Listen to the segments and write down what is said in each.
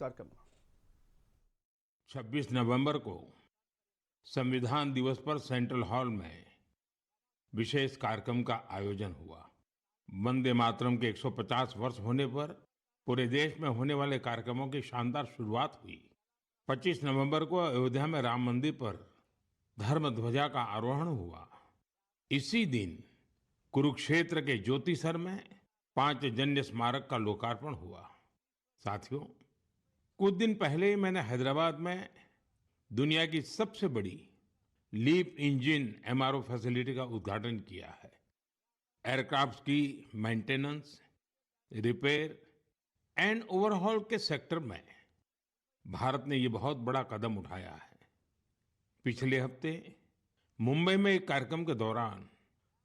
कार्यक्रम। 26 नवंबर को संविधान दिवस पर सेंट्रल हॉल में विशेष कार्यक्रम का आयोजन हुआ। वंदे मातरम के 150 वर्ष होने पर पूरे देश में होने वाले कार्यक्रमों की शानदार शुरुआत हुई। 25 नवंबर को अयोध्या में राम मंदिर पर धर्म ध्वजा का आरोहण हुआ। इसी दिन कुरुक्षेत्र के ज्योतिसर में पांचजन्य स्मारक का लोकार्पण हुआ। साथियों, कुछ दिन पहले ही मैंने हैदराबाद में दुनिया की सबसे बड़ी लीप इंजन एमआरओ फैसिलिटी का उद्घाटन किया है। एयरक्राफ्ट की मेंटेनेंस, रिपेयर एंड ओवरहॉल के सेक्टर में भारत ने ये बहुत बड़ा कदम उठाया है। पिछले हफ्ते मुंबई में एक कार्यक्रम के दौरान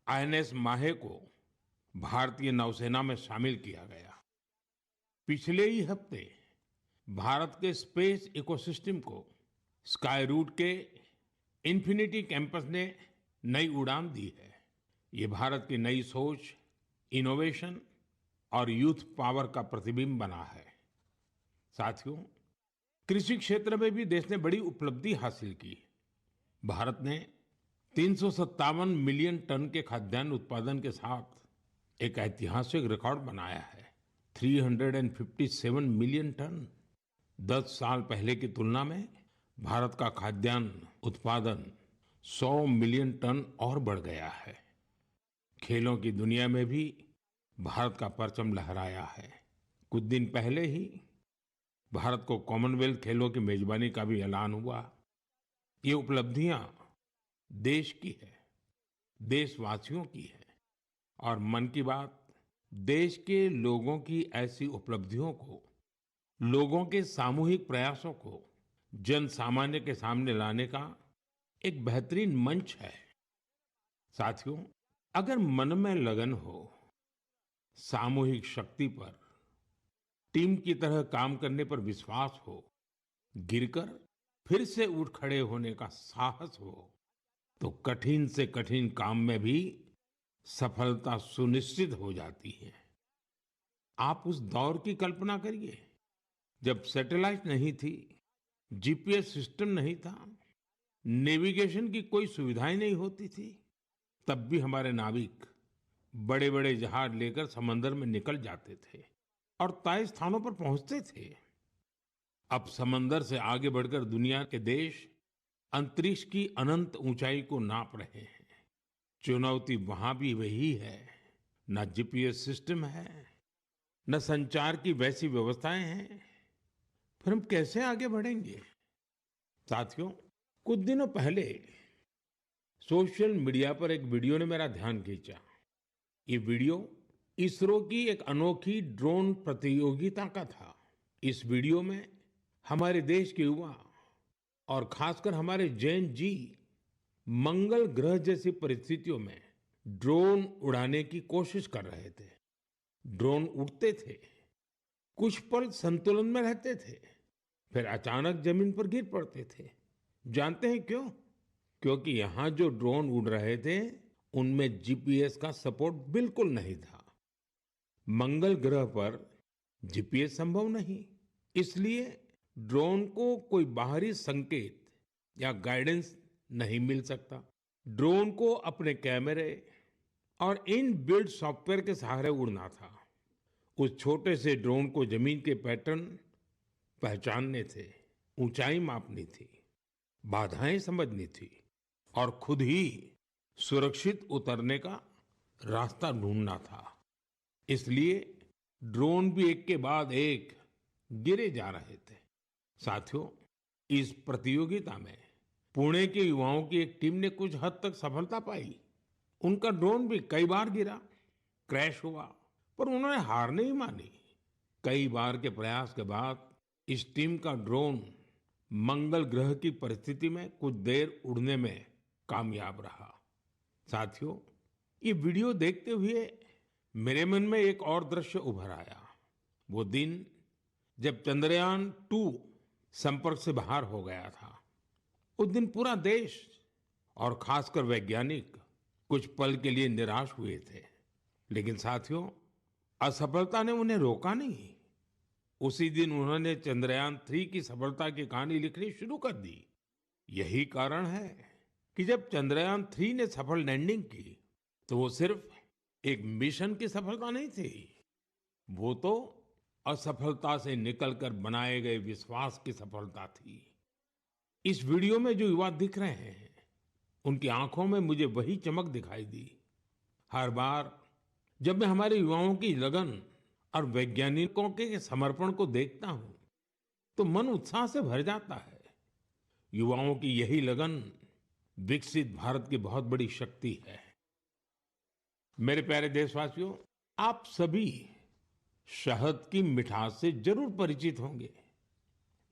आईएनएस माहे को भारतीय नौसेना में शामिल किया गया। पिछले ही हफ्ते भारत के स्पेस इकोसिस्टम को स्काई रूट के इंफिनिटी कैंपस ने नई उड़ान दी है। ये भारत की नई सोच, इनोवेशन और यूथ पावर का प्रतिबिंब बना है। साथियों, कृषि क्षेत्र में भी देश ने बड़ी उपलब्धि हासिल की। भारत ने 357 मिलियन टन के खाद्यान्न उत्पादन के साथ एक ऐतिहासिक रिकॉर्ड बनाया है। 357 मिलियन टन। 10 साल पहले की तुलना में भारत का खाद्यान्न उत्पादन 100 मिलियन टन और बढ़ गया है। खेलों की दुनिया में भी भारत का परचम लहराया है। कुछ दिन पहले ही भारत को कॉमनवेल्थ खेलों की मेजबानी का भी ऐलान हुआ। ये उपलब्धियां देश की है, देशवासियों की है और मन की बात देश के लोगों की ऐसी उपलब्धियों को, लोगों के सामूहिक प्रयासों को जन सामान्य के सामने लाने का एक बेहतरीन मंच है। साथियों, अगर मन में लगन हो, सामूहिक शक्ति पर, टीम की तरह काम करने पर विश्वास हो, गिरकर फिर से उठ खड़े होने का साहस हो, तो कठिन से कठिन काम में भी सफलता सुनिश्चित हो जाती है। आप उस दौर की कल्पना करिए जब सैटेलाइट नहीं थी, जीपीएस सिस्टम नहीं था, नेविगेशन की कोई सुविधाएं नहीं होती थी। तब भी हमारे नाविक बड़े बड़े जहाज लेकर समंदर में निकल जाते थे और तय स्थानों पर पहुंचते थे। अब समंदर से आगे बढ़कर दुनिया के देश अंतरिक्ष की अनंत ऊंचाई को नाप रहे हैं। चुनौती वहां भी वही है। न जीपीएस सिस्टम है, न संचार की वैसी व्यवस्थाएं हैं। फिर हम कैसे आगे बढ़ेंगे? साथियों, कुछ दिनों पहले सोशल मीडिया पर एक वीडियो ने मेरा ध्यान खींचा। ये वीडियो इसरो की एक अनोखी ड्रोन प्रतियोगिता का था। इस वीडियो में हमारे देश के युवा और खासकर हमारे जैन जी मंगल ग्रह जैसी परिस्थितियों में ड्रोन उड़ाने की कोशिश कर रहे थे। ड्रोन उड़ते थे, कुछ पल संतुलन में रहते थे, फिर अचानक जमीन पर गिर पड़ते थे। जानते हैं क्यों? क्योंकि यहां जो ड्रोन उड़ रहे थे उनमें जीपीएस का सपोर्ट बिल्कुल नहीं था। मंगल ग्रह पर जीपीएस संभव नहीं, इसलिए ड्रोन को कोई बाहरी संकेत या गाइडेंस नहीं मिल सकता। ड्रोन को अपने कैमरे और इन बिल्ड सॉफ्टवेयर के सहारे उड़ना था। उस छोटे से ड्रोन को जमीन के पैटर्न पहचानने थे, ऊंचाई मापनी थी, बाधाएं समझनी थी और खुद ही सुरक्षित उतरने का रास्ता ढूंढना था। इसलिए ड्रोन भी एक के बाद एक गिरे जा रहे थे। साथियों, इस प्रतियोगिता में पुणे के युवाओं की एक टीम ने कुछ हद तक सफलता पाई। उनका ड्रोन भी कई बार गिरा, क्रैश हुआ, पर उन्होंने हार नहीं मानी। कई बार के प्रयास के बाद इस टीम का ड्रोन मंगल ग्रह की परिस्थिति में कुछ देर उड़ने में कामयाब रहा। साथियों, ये वीडियो देखते हुए मेरे मन में एक और दृश्य उभर आया। वो दिन जब चंद्रयान-2 संपर्क से बाहर हो गया था। उस दिन पूरा देश और खासकर वैज्ञानिक कुछ पल के लिए निराश हुए थे। लेकिन साथियों, असफलता ने उन्हें रोका नहीं। उसी दिन उन्होंने चंद्रयान-3 की सफलता की कहानी लिखनी शुरू कर दी। यही कारण है कि जब चंद्रयान-3 ने सफल लैंडिंग की, तो वो सिर्फ एक मिशन की सफलता नहीं थी, वो तो असफलता से निकलकर बनाए गए विश्वास की सफलता थी। इस वीडियो में जो युवा दिख रहे हैं, उनकी आंखों में मुझे वही चमक दिखाई दी। हर बार जब मैं हमारे युवाओं की लगन और वैज्ञानिकों के समर्पण को देखता हूं, तो मन उत्साह से भर जाता है। युवाओं की यही लगन विकसित भारत की बहुत बड़ी शक्ति है। मेरे प्यारे देशवासियों, आप सभी शहद की मिठास से जरूर परिचित होंगे,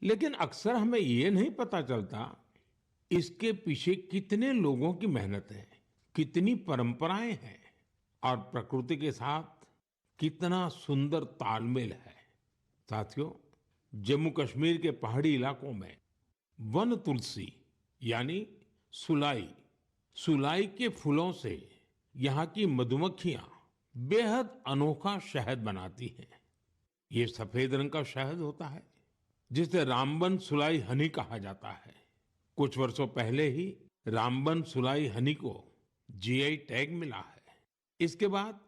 लेकिन अक्सर हमें ये नहीं पता चलता इसके पीछे कितने लोगों की मेहनत है, कितनी परंपराएं हैं और प्रकृति के साथ कितना सुंदर तालमेल है। साथियों, जम्मू कश्मीर के पहाड़ी इलाकों में वन तुलसी यानी सुलाई सुलाई के फूलों से यहाँ की मधुमक्खियां बेहद अनोखा शहद बनाती हैं। ये सफेद रंग का शहद होता है, जिसे रामबन सुलाई हनी कहा जाता है। कुछ वर्षों पहले ही रामबन सुलाई हनी को जीआई टैग मिला है। इसके बाद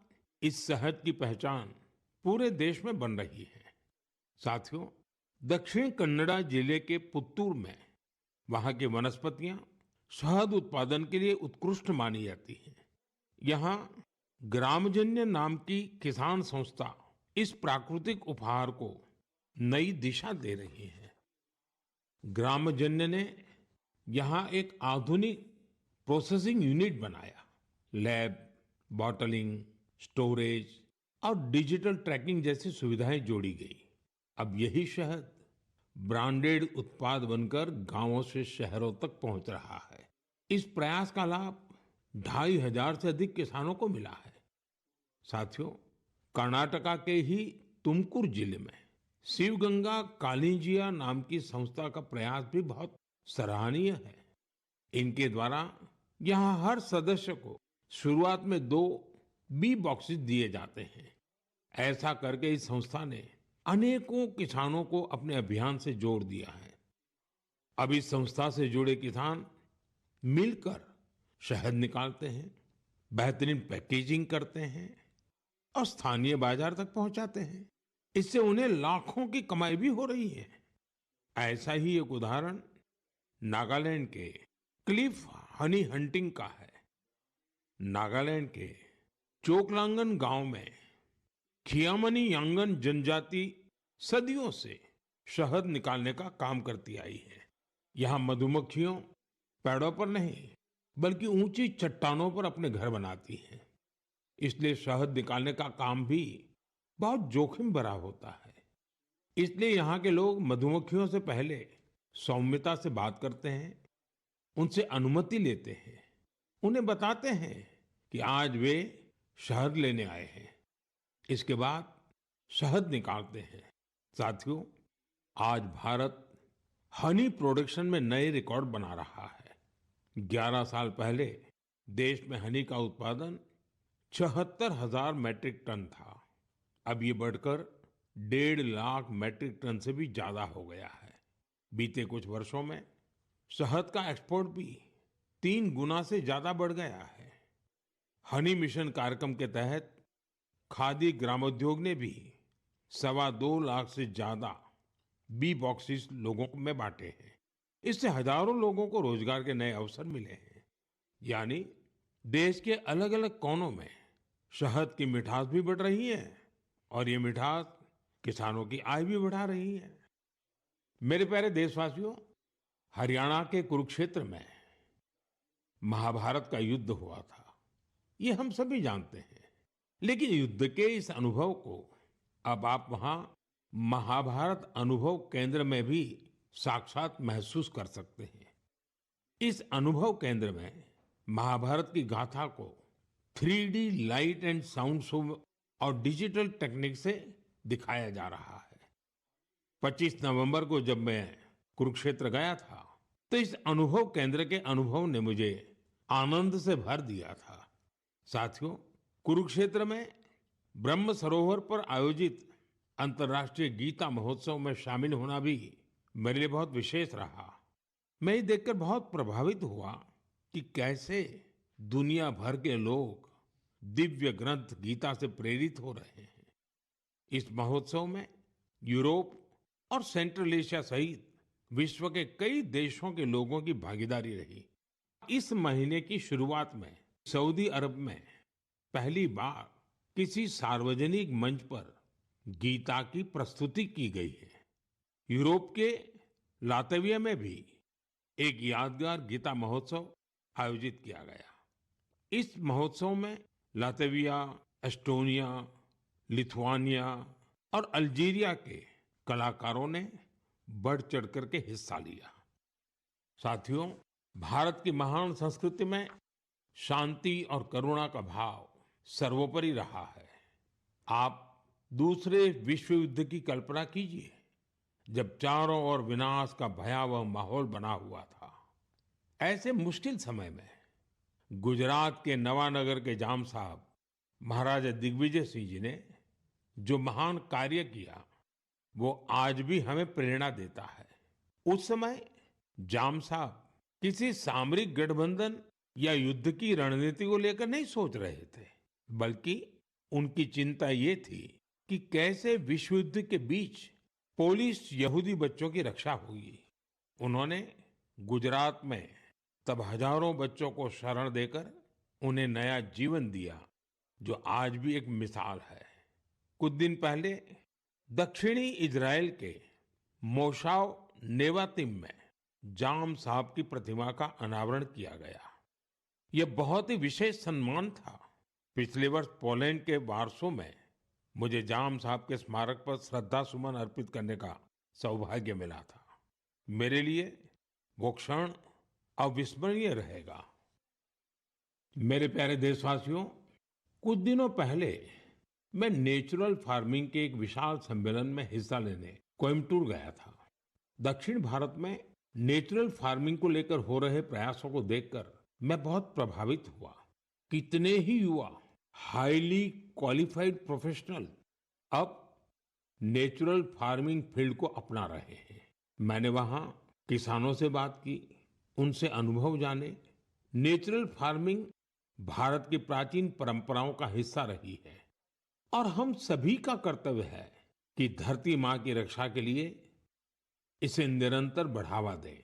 इस शहद की पहचान पूरे देश में बन रही है। साथियों, दक्षिण कन्नड़ा जिले के पुत्तूर में वहां की वनस्पतियां शहद उत्पादन के लिए उत्कृष्ट मानी जाती हैं। यहाँ ग्रामजन्य नाम की किसान संस्था इस प्राकृतिक उपहार को नई दिशा दे रही है। ग्रामजन्य ने यहाँ एक आधुनिक प्रोसेसिंग यूनिट बनाया। लैब, बॉटलिंग, स्टोरेज और डिजिटल ट्रैकिंग जैसी सुविधाएं जोड़ी गई। अब यही शहद ब्रांडेड उत्पाद बनकर गांवों से शहरों तक पहुंच रहा है। इस प्रयास का लाभ 2,500 से अधिक किसानों को मिला है। साथियों, कर्नाटका के ही तुमकुर जिले में शिवगंगा कालिंजिया नाम की संस्था का प्रयास भी बहुत सराहनीय है। इनके द्वारा यहाँ हर सदस्य को शुरुआत में 2 बी बॉक्सेस दिए जाते हैं। ऐसा करके इस संस्था ने अनेकों किसानों को अपने अभियान से जोड़ दिया है। अब इस संस्था से जुड़े किसान मिलकर शहद निकालते हैं, बेहतरीन पैकेजिंग करते हैं और स्थानीय बाजार तक पहुंचाते हैं। इससे उन्हें लाखों की कमाई भी हो रही है। ऐसा ही एक उदाहरण नागालैंड के क्लिफ हनी हंटिंग का है। नागालैंड के चोकलांगन गांव में खियामनी यांगन जनजाति सदियों से शहद निकालने का काम करती आई है। यहाँ मधुमक्खियों पेड़ों पर नहीं, बल्कि ऊंची चट्टानों पर अपने घर बनाती हैं। इसलिए शहद निकालने का काम भी बहुत जोखिम भरा होता है। इसलिए यहाँ के लोग मधुमक्खियों से पहले सौम्यता से बात करते हैं, उनसे अनुमति लेते हैं, उन्हें बताते हैं कि आज वे शहद लेने आए हैं। इसके बाद शहद निकालते हैं। साथियों, आज भारत हनी प्रोडक्शन में नए रिकॉर्ड बना रहा है। 11 साल पहले देश में हनी का उत्पादन 76,000 मैट्रिक टन था। अब ये बढ़कर 1.5 लाख मैट्रिक टन से भी ज्यादा हो गया है। बीते कुछ वर्षों में शहद का एक्सपोर्ट भी 3 गुना से ज्यादा बढ़ गया है। हनी मिशन कार्यक्रम के तहत खादी ग्रामोद्योग ने भी 2.25 लाख से ज्यादा बी बॉक्सेस लोगों में बांटे हैं। इससे हजारों लोगों को रोजगार के नए अवसर मिले हैं। यानी देश के अलग अलग कोनों में शहद की मिठास भी बढ़ रही है और ये मिठास किसानों की आय भी बढ़ा रही है। मेरे प्यारे देशवासियों, हरियाणा के कुरुक्षेत्र में महाभारत का युद्ध हुआ था, ये हम सभी जानते हैं। लेकिन युद्ध के इस अनुभव को अब आप वहां महाभारत अनुभव केंद्र में भी साक्षात महसूस कर सकते हैं। इस अनुभव केंद्र में महाभारत की गाथा को 3D light and sound show और डिजिटल टेक्निक से दिखाया जा रहा है। 25 नवंबर को जब मैं कुरुक्षेत्र गया था, तो इस अनुभव केंद्र के अनुभव ने मुझे आनंद से भर दिया था। साथियों, कुरुक्षेत्र में ब्रह्म सरोवर पर आयोजित अंतर्राष्ट्रीय गीता महोत्सव में शामिल होना भी मेरे लिए बहुत विशेष रहा। मैं ये देखकर बहुत प्रभावित हुआ कि कैसे दुनिया भर के लोग दिव्य ग्रंथ गीता से प्रेरित हो रहे हैं। इस महोत्सव में यूरोप और सेंट्रल एशिया सहित विश्व के कई देशों के लोगों की भागीदारी रही। इस महीने की शुरुआत में सऊदी अरब में पहली बार किसी सार्वजनिक मंच पर गीता की प्रस्तुति की गई है। यूरोप के लातविया में भी एक यादगार गीता महोत्सव आयोजित किया गया। इस महोत्सव में लातविया, एस्टोनिया, लिथुआनिया और अल्जीरिया के कलाकारों ने बढ़ चढ़ करके हिस्सा लिया। साथियों, भारत की महान संस्कृति में शांति और करुणा का भाव सर्वोपरि रहा है। आप दूसरे विश्व युद्ध की कल्पना कीजिए, जब चारों ओर विनाश का भयावह माहौल बना हुआ था। ऐसे मुश्किल समय में गुजरात के नवानगर के जाम साहब महाराजा दिग्विजय सिंह जी ने जो महान कार्य किया, वो आज भी हमें प्रेरणा देता है। उस समय जाम साहब किसी सामरिक गठबंधन या युद्ध की रणनीति को लेकर नहीं सोच रहे थे, बल्कि उनकी चिंता ये थी कि कैसे विश्व युद्ध के बीच पोलिश यहूदी बच्चों की रक्षा होगी। उन्होंने गुजरात में तब हजारों बच्चों को शरण देकर उन्हें नया जीवन दिया, जो आज भी एक मिसाल है। कुछ दिन पहले दक्षिणी इजराइल के मोशाव नेवातिम में जाम साहब की प्रतिमा का अनावरण किया गया। यह बहुत ही विशेष सम्मान था। पिछले वर्ष पोलैंड के वार्सो में मुझे जाम साहब के स्मारक पर श्रद्धा सुमन अर्पित करने का सौभाग्य मिला था। मेरे लिए वो क्षण अविस्मरणीय रहेगा। मेरे प्यारे देशवासियों, कुछ दिनों पहले मैं नेचुरल फार्मिंग के एक विशाल सम्मेलन में हिस्सा लेने कोयम्बटूर गया था। दक्षिण भारत में नेचुरल फार्मिंग को लेकर हो रहे प्रयासों को देखकर मैं बहुत प्रभावित हुआ। कितने ही युवा हाईली क्वालिफाइड प्रोफेशनल अब नेचुरल फार्मिंग फील्ड को अपना रहे हैं। मैंने वहां किसानों से बात की, उनसे अनुभव जाने। नेचुरल फार्मिंग भारत की प्राचीन परंपराओं का हिस्सा रही है और हम सभी का कर्तव्य है कि धरती माँ की रक्षा के लिए इसे निरंतर बढ़ावा दें।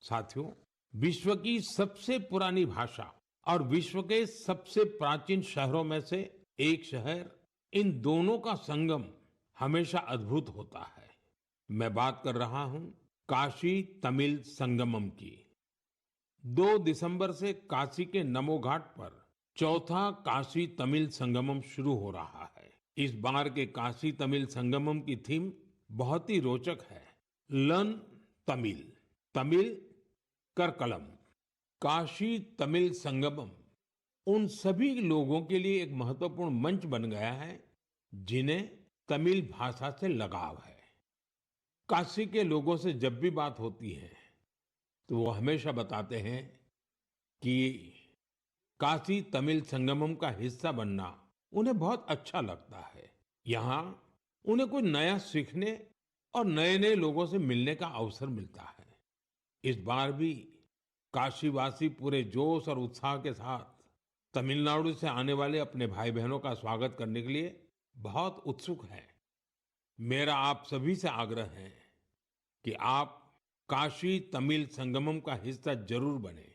साथियों, विश्व की सबसे पुरानी भाषा और विश्व के सबसे प्राचीन शहरों में से एक शहर, इन दोनों का संगम हमेशा अद्भुत होता है। मैं बात कर रहा हूं काशी तमिल संगमम की। 2 दिसंबर से काशी के नमो घाट पर चौथा काशी तमिल संगमम शुरू हो रहा है। इस बार के काशी तमिल संगमम की थीम बहुत ही रोचक है। लर्न तमिल, तमिल कर कलम। काशी तमिल संगमम उन सभी लोगों के लिए एक महत्वपूर्ण मंच बन गया है जिन्हें तमिल भाषा से लगाव है। काशी के लोगों से जब भी बात होती है तो वो हमेशा बताते हैं कि काशी तमिल संगमम का हिस्सा बनना उन्हें बहुत अच्छा लगता है। यहाँ उन्हें कुछ नया सीखने और नए नए लोगों से मिलने का अवसर मिलता है। इस बार भी काशीवासी पूरे जोश और उत्साह के साथ तमिलनाडु से आने वाले अपने भाई बहनों का स्वागत करने के लिए बहुत उत्सुक हैं। मेरा आप सभी से आग्रह है कि आप काशी तमिल संगमम का हिस्सा जरूर बने।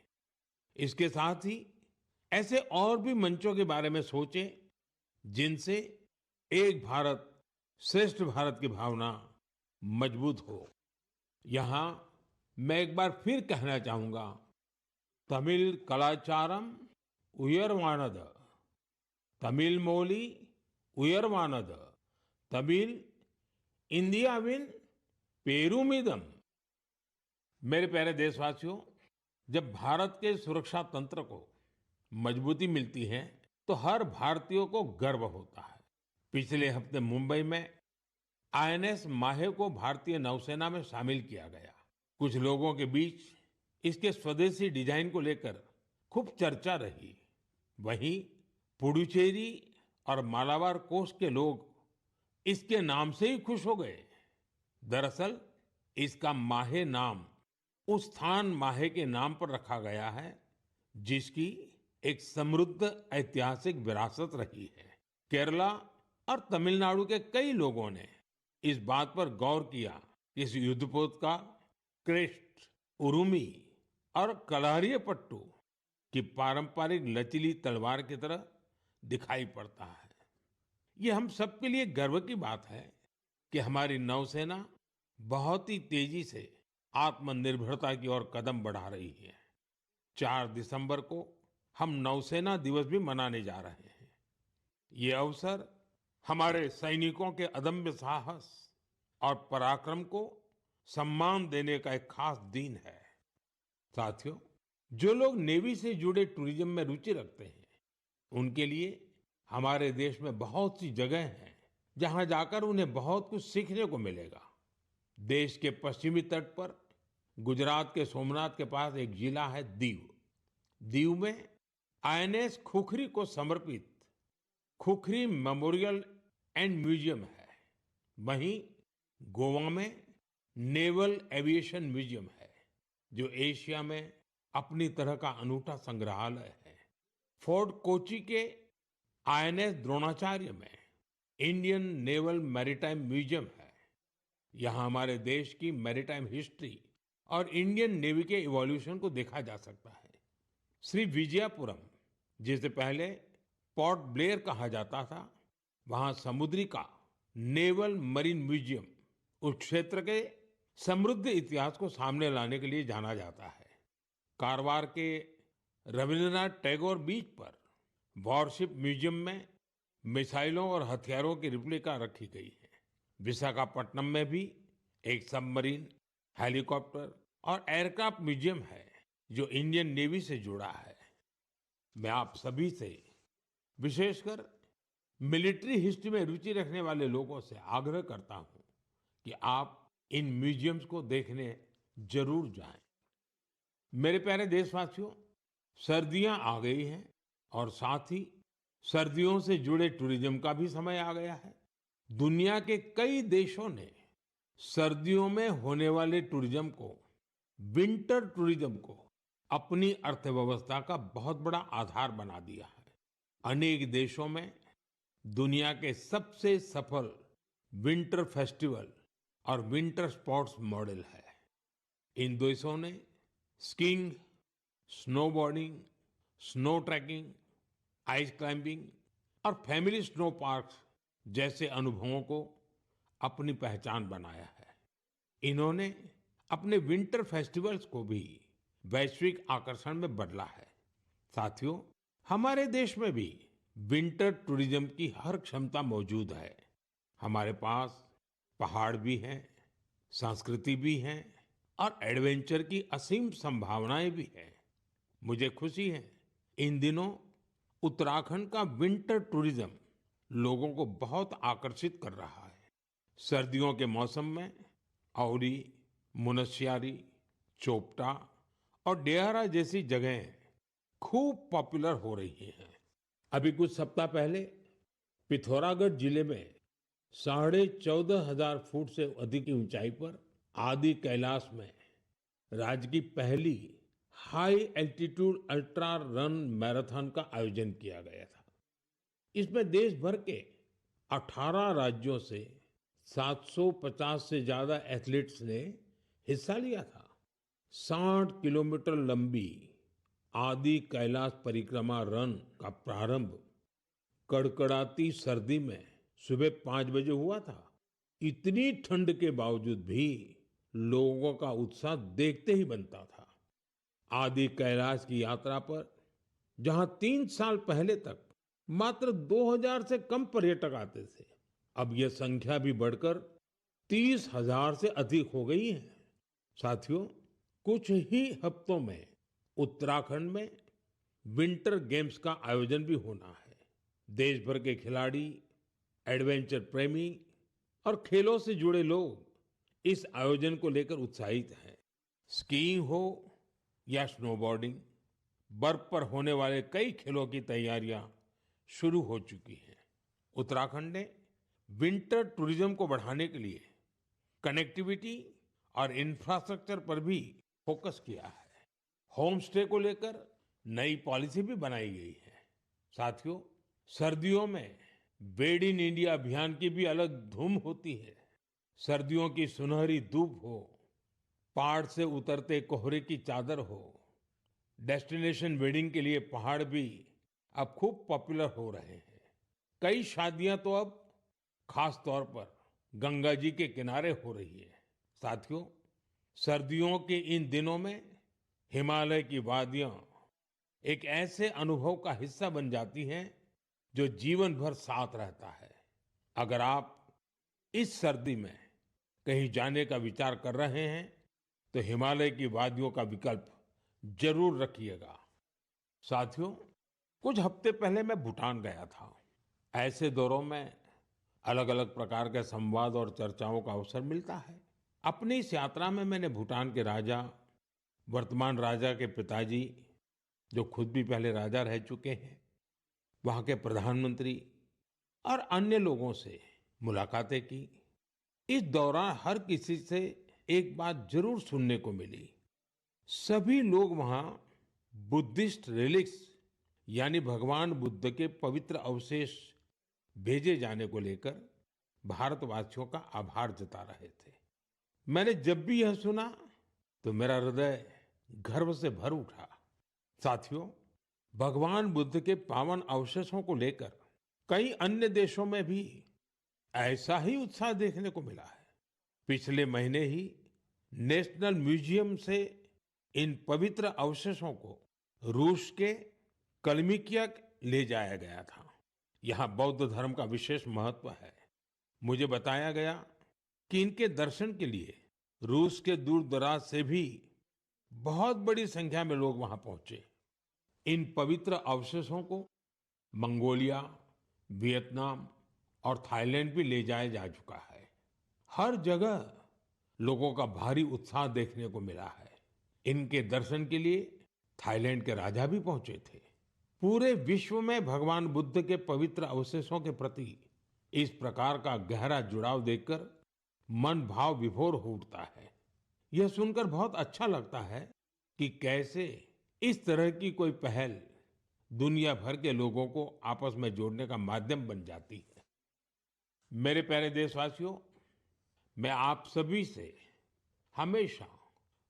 इसके साथ ही ऐसे और भी मंचों के बारे में सोचें जिनसे एक भारत श्रेष्ठ भारत की भावना मजबूत हो। यहाँ मैं एक बार फिर कहना चाहूंगा, तमिल कलाचारम उयर्वानद, तमिल मोली उयर्वानद, तमिल इंडियाविन पेरुमिदम। मेरे प्यारे देशवासियों, जब भारत के सुरक्षा तंत्र को मजबूती मिलती है तो हर भारतीय को गर्व होता है। पिछले हफ्ते मुंबई में आईएनएस माहे को भारतीय नौसेना में शामिल किया गया। कुछ लोगों के बीच इसके स्वदेशी डिजाइन को लेकर खूब चर्चा रही। वहीं पुडुचेरी और मालाबार कोस्ट के लोग इसके नाम से ही खुश हो गए। दरअसल इसका माहे नाम उस स्थान माहे के नाम पर रखा गया है जिसकी एक समृद्ध ऐतिहासिक विरासत रही है। केरला और तमिलनाडु के कई लोगों ने इस बात पर गौर किया कि इस युद्धपोत का क्रेस्ट, उरुमी और कलारियपट्टू की पारंपरिक लचीली तलवार की तरह दिखाई पड़ता है। ये हम सबके लिए गर्व की बात है कि हमारी नौसेना बहुत ही तेजी से आत्मनिर्भरता की ओर कदम बढ़ा रही है। 4 दिसंबर को हम नौसेना दिवस भी मनाने जा रहे हैं। ये अवसर हमारे सैनिकों के अदम्य साहस और पराक्रम को सम्मान देने का एक खास दिन है। साथियों, जो लोग नेवी से जुड़े टूरिज्म में रुचि रखते हैं, उनके लिए हमारे देश में बहुत सी जगह हैं जहां जाकर उन्हें बहुत कुछ सीखने को मिलेगा। देश के पश्चिमी तट पर गुजरात के सोमनाथ के पास एक जिला है दीव। दीव में आईएनएस खुखरी को समर्पित खुखरी मेमोरियल एंड म्यूजियम है। वहीं गोवा में नेवल एविएशन म्यूजियम है जो एशिया में अपनी तरह का अनूठा संग्रहालय है। फोर्ट कोची के आईएनएस द्रोणाचार्य में इंडियन नेवल मैरीटाइम म्यूजियम है। यहाँ हमारे देश की मैरीटाइम हिस्ट्री और इंडियन नेवी के इवोल्यूशन को देखा जा सकता है। श्री विजयपुरम, जिसे पहले पोर्ट ब्लेयर कहा जाता था, वहाँ समुद्री का नेवल मरीन म्यूजियम उस क्षेत्र के समृद्ध इतिहास को सामने लाने के लिए जाना जाता है। कारवार के रविंद्रनाथ टैगोर बीच पर वॉरशिप म्यूजियम में मिसाइलों और हथियारों की रिप्लिका रखी गई है। विशाखापट्टनम में भी एक सबमरीन, हेलीकॉप्टर और एयरक्राफ्ट म्यूजियम है जो इंडियन नेवी से जुड़ा है। मैं आप सभी से, विशेषकर मिलिट्री हिस्ट्री में रुचि रखने वाले लोगों से आग्रह करता हूं कि आप इन म्यूजियम्स को देखने जरूर जाएं। मेरे प्यारे देशवासियों, सर्दियां आ गई हैं और साथ ही सर्दियों से जुड़े टूरिज्म का भी समय आ गया है। दुनिया के कई देशों ने सर्दियों में होने वाले टूरिज्म को, विंटर टूरिज्म को अपनी अर्थव्यवस्था का बहुत बड़ा आधार बना दिया है। अनेक देशों में दुनिया के सबसे सफल विंटर फेस्टिवल और विंटर स्पोर्ट्स मॉडल है। इन देशों ने skiing, snowboarding, snow trekking, ice climbing और फैमिली स्नो पार्क्स जैसे अनुभवों को अपनी पहचान बनाया है। इन्होंने अपने विंटर फेस्टिवल्स को भी वैश्विक आकर्षण में बदला है। साथियों, हमारे देश में भी विंटर टूरिज्म की हर क्षमता मौजूद है। हमारे पास पहाड़ भी हैं, संस्कृति भी है और एडवेंचर की असीम संभावनाएं भी हैं। मुझे खुशी है, इन दिनों उत्तराखंड का विंटर टूरिज्म लोगों को बहुत आकर्षित कर रहा है। सर्दियों के मौसम में औली, मुनस्यारी, चोपटा और डेहरा जैसी जगहें खूब पॉपुलर हो रही हैं। अभी कुछ सप्ताह पहले पिथौरागढ़ जिले में 14,500 फुट से अधिक की ऊंचाई पर आदि कैलाश में राज्य की पहली high altitude ultra run marathon का आयोजन किया गया था। इसमें देश भर के 18 राज्यों से 750 से ज्यादा एथलीट्स ने हिस्सा लिया था। 60 किलोमीटर लंबी आदि कैलाश परिक्रमा रन का प्रारंभ कड़कड़ाती सर्दी में सुबह 5 बजे हुआ था। इतनी ठंड के बावजूद भी लोगों का उत्साह देखते ही बनता था। आदि कैलाश की यात्रा पर जहां 3 साल पहले तक मात्र 2000 से कम पर्यटक आते थे, अब यह संख्या भी बढ़कर 30,000 से अधिक हो गई है। साथियों, कुछ ही हफ्तों में उत्तराखंड में विंटर गेम्स का आयोजन भी होना है। देश भर के खिलाड़ी, एडवेंचर प्रेमी और खेलों से जुड़े लोग इस आयोजन को लेकर उत्साहित हैं। स्कीइंग हो या स्नोबोर्डिंग, बर्फ पर होने वाले कई खेलों की तैयारियां शुरू हो चुकी हैं। उत्तराखंड ने विंटर टूरिज्म को बढ़ाने के लिए कनेक्टिविटी और इंफ्रास्ट्रक्चर पर भी फोकस किया है। होम स्टे को लेकर नई पॉलिसी भी बनाई गई है। साथियों, सर्दियों में बेड इन इंडिया अभियान की भी अलग धूम होती है। सर्दियों की सुनहरी धूप हो, पहाड़ से उतरते कोहरे की चादर हो, डेस्टिनेशन वेडिंग के लिए पहाड़ भी अब खूब पॉपुलर हो रहे हैं। कई शादियां तो अब खास तौर पर गंगा जी के किनारे हो रही है। साथियों, सर्दियों के इन दिनों में हिमालय की वादियां एक ऐसे अनुभव का हिस्सा बन जाती हैं जो जीवन भर साथ रहता है। अगर आप इस सर्दी में कहीं जाने का विचार कर रहे हैं तो हिमालय की वादियों का विकल्प जरूर रखिएगा। साथियों, कुछ हफ्ते पहले मैं भूटान गया था। ऐसे दौरों में अलग अलग प्रकार के संवाद और चर्चाओं का अवसर मिलता है। अपनी इस यात्रा में मैंने भूटान के राजा, वर्तमान राजा के पिताजी, जो खुद भी पहले राजा रह चुके हैं, वहाँ के प्रधानमंत्री और अन्य लोगों से मुलाकातें की। इस दौरान हर किसी से एक बात जरूर सुनने को मिली। सभी लोग वहाँ बुद्धिस्ट रिलिक्स यानी भगवान बुद्ध के पवित्र अवशेष भेजे जाने को लेकर भारतवासियों का आभार जता रहे थे। मैंने जब भी यह सुना तो मेरा हृदय गर्व से भर उठा। साथियों, भगवान बुद्ध के पावन अवशेषों को लेकर कई अन्य देशों में भी ऐसा ही उत्साह देखने को मिला है। पिछले महीने ही नेशनल म्यूजियम से इन पवित्र अवशेषों को रूस के कलमिकिया ले जाया गया था। यहाँ बौद्ध धर्म का विशेष महत्व है। मुझे बताया गया कि इनके दर्शन के लिए रूस के दूर दराज से भी बहुत बड़ी संख्या में लोग वहां पहुंचे। इन पवित्र अवशेषों को मंगोलिया, वियतनाम और थाईलैंड भी ले जाया जा चुका है। हर जगह लोगों का भारी उत्साह देखने को मिला है। इनके दर्शन के लिए थाईलैंड के राजा भी पहुंचे थे। पूरे विश्व में भगवान बुद्ध के पवित्र अवशेषों के प्रति इस प्रकार का गहरा जुड़ाव देखकर मन भाव विभोर हो उठता है। यह सुनकर बहुत अच्छा लगता है कि कैसे इस तरह की कोई पहल दुनिया भर के लोगों को आपस में जोड़ने का माध्यम बन जाती है। मेरे प्यारे देशवासियों, मैं आप सभी से हमेशा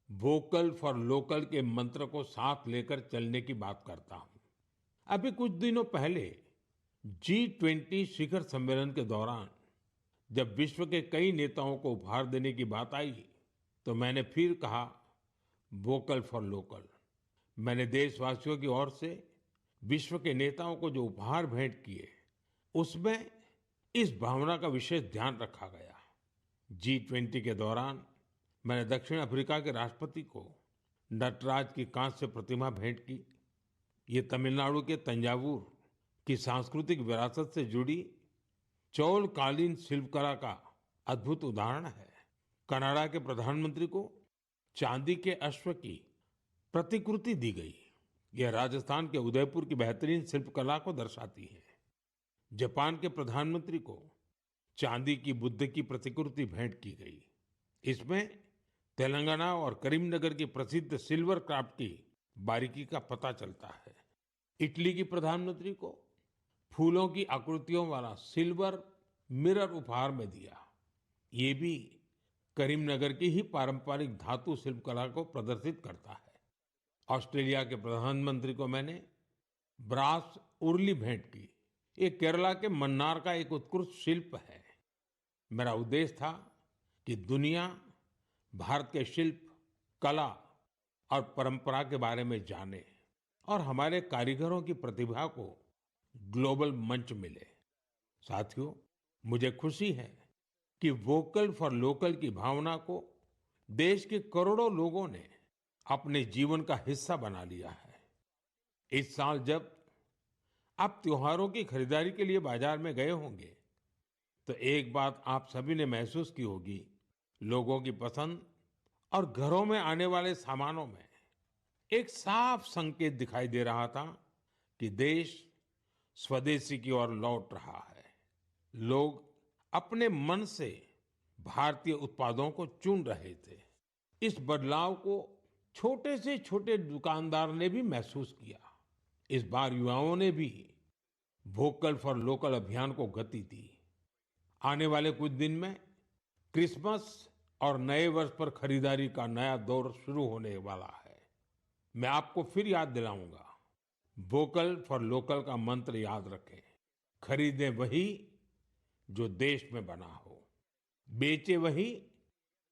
वोकल फॉर लोकल के मंत्र को साथ लेकर चलने की बात करता हूं। अभी कुछ दिनों पहले G20 शिखर सम्मेलन के दौरान जब विश्व के कई नेताओं को उपहार देने की बात आई तो मैंने फिर कहा, वोकल फॉर लोकल। मैंने देशवासियों की ओर से विश्व के नेताओं को जो उपहार भेंट किए उसमें इस भावना का विशेष ध्यान रखा गया। G20 के दौरान मैंने दक्षिण अफ्रीका के राष्ट्रपति को नटराज की कांस्य प्रतिमा भेंट की। ये तमिलनाडु के तंजावुर की सांस्कृतिक विरासत से जुड़ी चौलकालीन शिल्पकला का अद्भुत उदाहरण है। कनाडा के प्रधानमंत्री को चांदी के अश्व की प्रतिकृति दी गई। यह राजस्थान के उदयपुर की बेहतरीन शिल्पकला को दर्शाती है। जापान के प्रधानमंत्री को चांदी की बुद्ध की प्रतिकृति भेंट की गई। इसमें तेलंगाना और करीमनगर की प्रसिद्ध सिल्वर क्राफ्ट की बारीकी का पता चलता है। इटली की प्रधानमंत्री को फूलों की आकृतियों वाला सिल्वर मिरर उपहार में दिया। ये भी करीमनगर की ही पारंपरिक धातु शिल्पकला को प्रदर्शित करता है। ऑस्ट्रेलिया के प्रधानमंत्री को मैंने ब्रास उर्ली भेंट की। ये केरला के मन्नार का एक उत्कृष्ट शिल्प है। मेरा उद्देश्य था कि दुनिया भारत के शिल्प, कला और परंपरा के बारे में जाने और हमारे कारीगरों की प्रतिभा को ग्लोबल मंच मिले। साथियों, मुझे खुशी है कि वोकल फॉर लोकल की भावना को देश के करोड़ों लोगों ने अपने जीवन का हिस्सा बना लिया है। इस साल जब आप त्योहारों की खरीदारी के लिए बाजार में गए होंगे तो एक बात आप सभी ने महसूस की होगी, लोगों की पसंद और घरों में आने वाले सामानों में एक साफ संकेत दिखाई दे रहा था कि देश स्वदेशी की ओर लौट रहा है। लोग अपने मन से भारतीय उत्पादों को चुन रहे थे। इस बदलाव को छोटे से छोटे दुकानदार ने भी महसूस किया। इस बार युवाओं ने भी वोकल फॉर लोकल अभियान को गति दी। आने वाले कुछ दिन में क्रिसमस और नए वर्ष पर खरीदारी का नया दौर शुरू होने वाला है। मैं आपको फिर याद दिलाऊंगा, वोकल फॉर लोकल का मंत्र याद रखें। खरीदें वही जो देश में बना हो, बेचे वही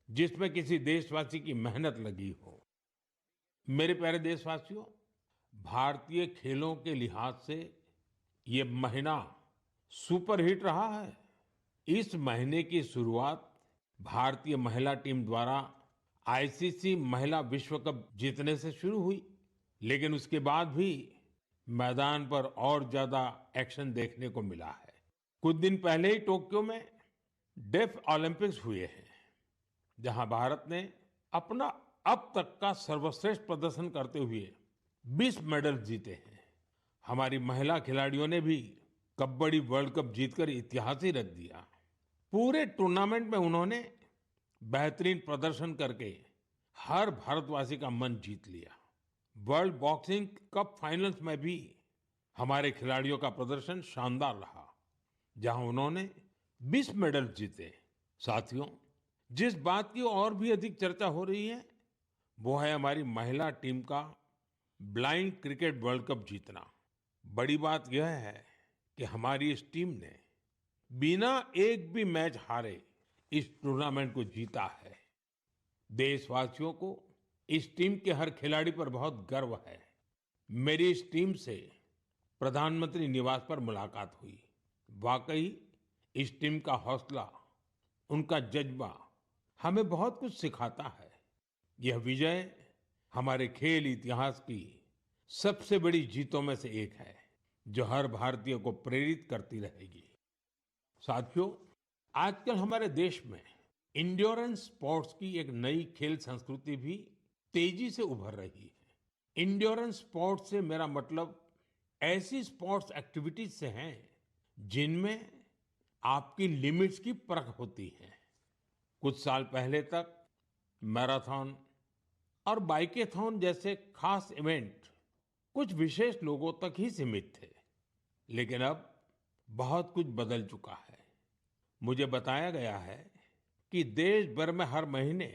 जिसमें किसी देशवासी की मेहनत लगी हो। मेरे प्यारे देशवासियों, भारतीय खेलों के लिहाज से ये महीना सुपर हिट रहा है। इस महीने की शुरुआत भारतीय महिला टीम द्वारा आईसीसी महिला विश्व कप जीतने से शुरू हुई, लेकिन उसके बाद भी मैदान पर और ज्यादा एक्शन देखने को मिला है। कुछ दिन पहले ही टोक्यो में डेफ ओलंपिक्स हुए हैं, जहां भारत ने अपना अब तक का सर्वश्रेष्ठ प्रदर्शन करते हुए 20 मेडल जीते हैं। हमारी महिला खिलाड़ियों ने भी कबड्डी वर्ल्ड कप जीतकर इतिहास ही रच दिया। पूरे टूर्नामेंट में उन्होंने बेहतरीन प्रदर्शन करके हर भारतवासी का मन जीत लिया। वर्ल्ड बॉक्सिंग कप फाइनल्स में भी हमारे खिलाड़ियों का प्रदर्शन शानदार रहा, जहां उन्होंने 20 मेडल जीते। साथियों, जिस बात की और भी अधिक चर्चा हो रही है, वो है हमारी महिला टीम का ब्लाइंड क्रिकेट वर्ल्ड कप जीतना। बड़ी बात यह है कि हमारी इस टीम ने बिना एक भी मैच हारे इस टूर्नामेंट को जीता है। देशवासियों को इस टीम के हर खिलाड़ी पर बहुत गर्व है। मेरी इस टीम से प्रधानमंत्री निवास पर मुलाकात हुई। वाकई इस टीम का हौसला, उनका जज्बा हमें बहुत कुछ सिखाता है। यह विजय हमारे खेल इतिहास की सबसे बड़ी जीतों में से एक है, जो हर भारतीय को प्रेरित करती रहेगी। साथियों, आजकल हमारे देश में इंड्योरेंस स्पोर्ट्स की एक नई खेल संस्कृति भी तेजी से उभर रही है। इंड्योरेंस स्पोर्ट्स से मेरा मतलब ऐसी स्पोर्ट्स एक्टिविटीज से है जिनमें आपकी लिमिट्स की परख होती है। कुछ साल पहले तक मैराथन और बाइकेथॉन जैसे खास इवेंट कुछ विशेष लोगों तक ही सीमित थे, लेकिन अब बहुत कुछ बदल चुका है। मुझे बताया गया है कि देश भर में हर महीने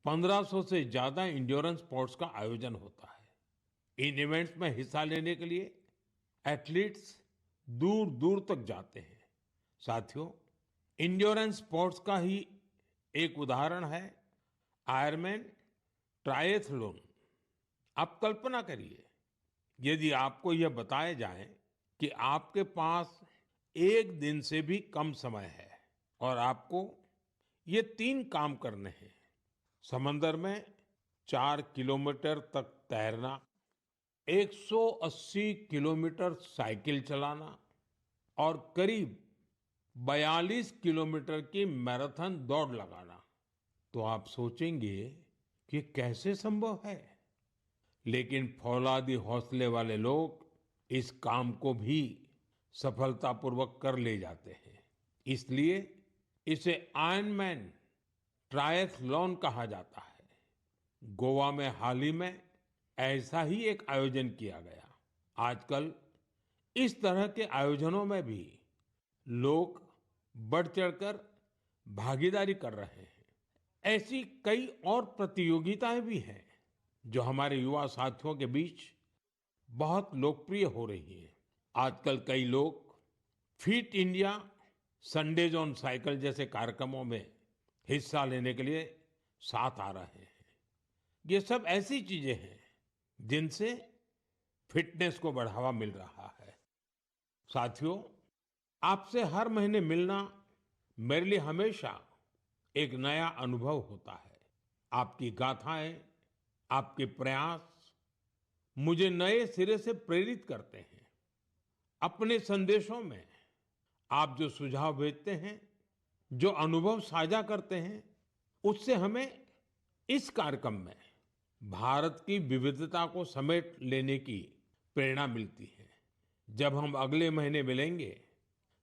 1500 से ज्यादा इंड्योरेंस स्पोर्ट्स का आयोजन होता है। इन इवेंट्स में हिस्सा लेने के लिए एथलीट्स दूर दूर तक जाते हैं। साथियों, इंड्योरेंस स्पोर्ट्स का ही एक उदाहरण है आयरमैन ट्रायथलॉन। आप कल्पना करिए, यदि आपको यह बताया जाए कि आपके पास एक दिन से भी कम समय है और आपको ये 3 काम करने हैं: समंदर में 4 किलोमीटर तक तैरना, 180 किलोमीटर साइकिल चलाना और करीब 42 किलोमीटर की मैराथन दौड़ लगाना, तो आप सोचेंगे कि कैसे संभव है। लेकिन फौलादी हौसले वाले लोग इस काम को भी सफलतापूर्वक कर ले जाते हैं। इसलिए इसे आयरनमैन ट्रायथलॉन कहा जाता है। गोवा में हाल ही में ऐसा ही एक आयोजन किया गया। आजकल इस तरह के आयोजनों में भी लोग बढ़ चढ़कर भागीदारी कर रहे हैं। ऐसी कई और प्रतियोगिताएं भी हैं जो हमारे युवा साथियों के बीच बहुत लोकप्रिय हो रही हैं। आजकल कई लोग fit India Sundays on cycle जैसे कार्यक्रमों में हिस्सा लेने के लिए साथ आ रहे हैं। ये सब ऐसी चीजें हैं जिनसे फिटनेस को बढ़ावा मिल रहा है। साथियों, आपसे हर महीने मिलना मेरे लिए हमेशा एक नया अनुभव होता है। आपकी गाथाएं, आपके प्रयास मुझे नए सिरे से प्रेरित करते हैं। अपने संदेशों में आप जो सुझाव भेजते हैं, जो अनुभव साझा करते हैं, उससे हमें इस कार्यक्रम में भारत की विविधता को समेट लेने की प्रेरणा मिलती है। जब हम अगले महीने मिलेंगे,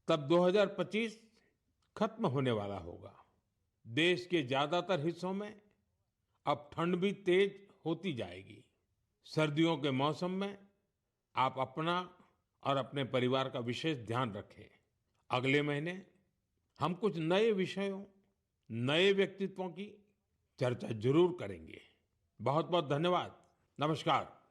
तब 2025 खत्म होने वाला होगा। देश के ज्यादातर हिस्सों में अब ठंड भी तेज होती जाएगी। सर्दियों के मौसम में आप अपना और अपने परिवार का विशेष ध्यान रखें। अगले महीने हम कुछ नए विषयों, नए व्यक्तित्वों की चर्चा जरूर करेंगे। बहुत बहुत धन्यवाद। नमस्कार।